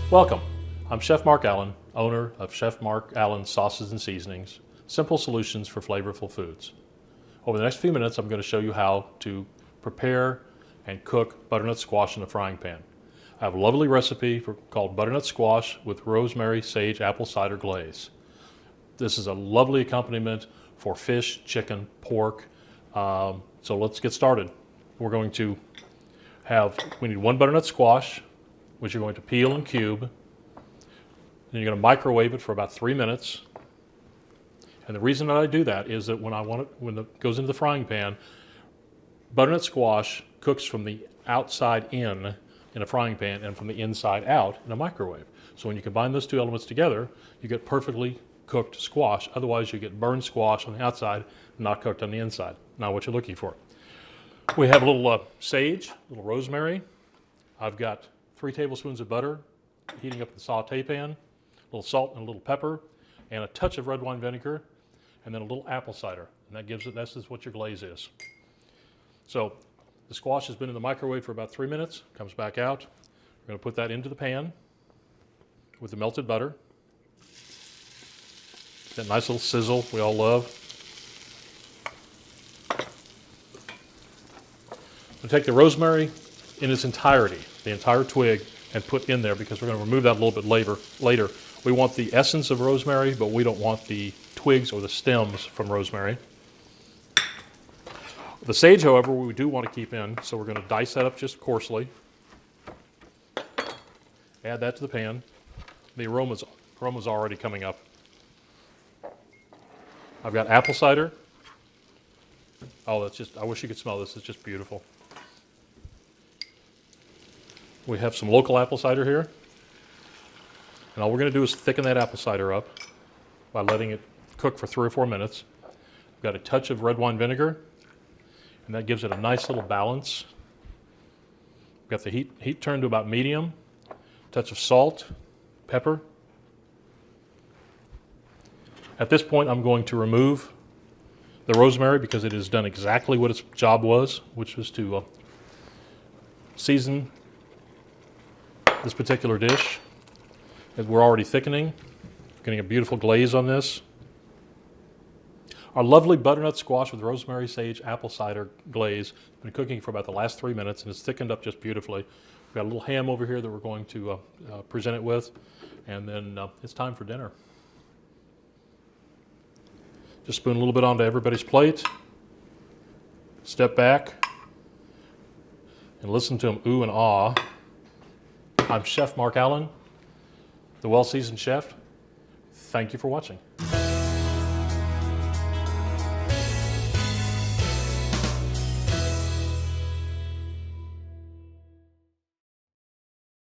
Welcome. I'm Chef Mark Allen, owner of Chef Mark Allen Sauces and Seasonings, simple solutions for flavorful foods. Over the next few minutes, I'm going to show you how to prepare and cook butternut squash in a frying pan. I have a lovely recipe called butternut squash with rosemary, sage, apple cider glaze. This is a lovely accompaniment for fish, chicken, pork. So let's get started. We need one butternut squash, which you're going to peel and cube. Then you're going to microwave it for about 3 minutes. And the reason that I do that is that when it goes into the frying pan, butternut squash cooks from the outside in a frying pan and from the inside out in a microwave. So when you combine those two elements together, you get perfectly cooked squash. Otherwise, you get burned squash on the outside, not cooked on the inside. Not what you're looking for. We have a little sage, a little rosemary. I've got 3 tablespoons of butter heating up in the saute pan, a little salt and a little pepper, and a touch of red wine vinegar, and then a little apple cider. And this is what your glaze is. So the squash has been in the microwave for about 3 minutes, comes back out. We're going to put that into the pan with the melted butter. That nice little sizzle we all love. We'll take the rosemary in its entirety, the entire twig, and put in there because we're going to remove that a little bit later. We want the essence of rosemary, but we don't want the twigs or the stems from rosemary. The sage, however, we do want to keep in, so we're going to dice that up just coarsely. Add that to the pan. The aroma's already coming up. I've got apple cider. Oh, I wish you could smell this. It's just beautiful. We have some local apple cider here. And all we're going to do is thicken that apple cider up by letting it cook for 3 or 4 minutes. We've got a touch of red wine vinegar, and that gives it a nice little balance. We've got the heat turned to about medium, a touch of salt, pepper. At this point, I'm going to remove the rosemary because it has done exactly what its job was, which was to season this particular dish. We're already thickening, getting a beautiful glaze on this. Our lovely butternut squash with rosemary, sage, apple cider glaze has been cooking for about the last 3 minutes, and it's thickened up just beautifully. We've got a little ham over here that we're going to present it with, and then it's time for dinner. Just spoon a little bit onto everybody's plate. Step back and listen to them ooh and ah. I'm Chef Mark Allen, the well-seasoned chef. Thank you for watching.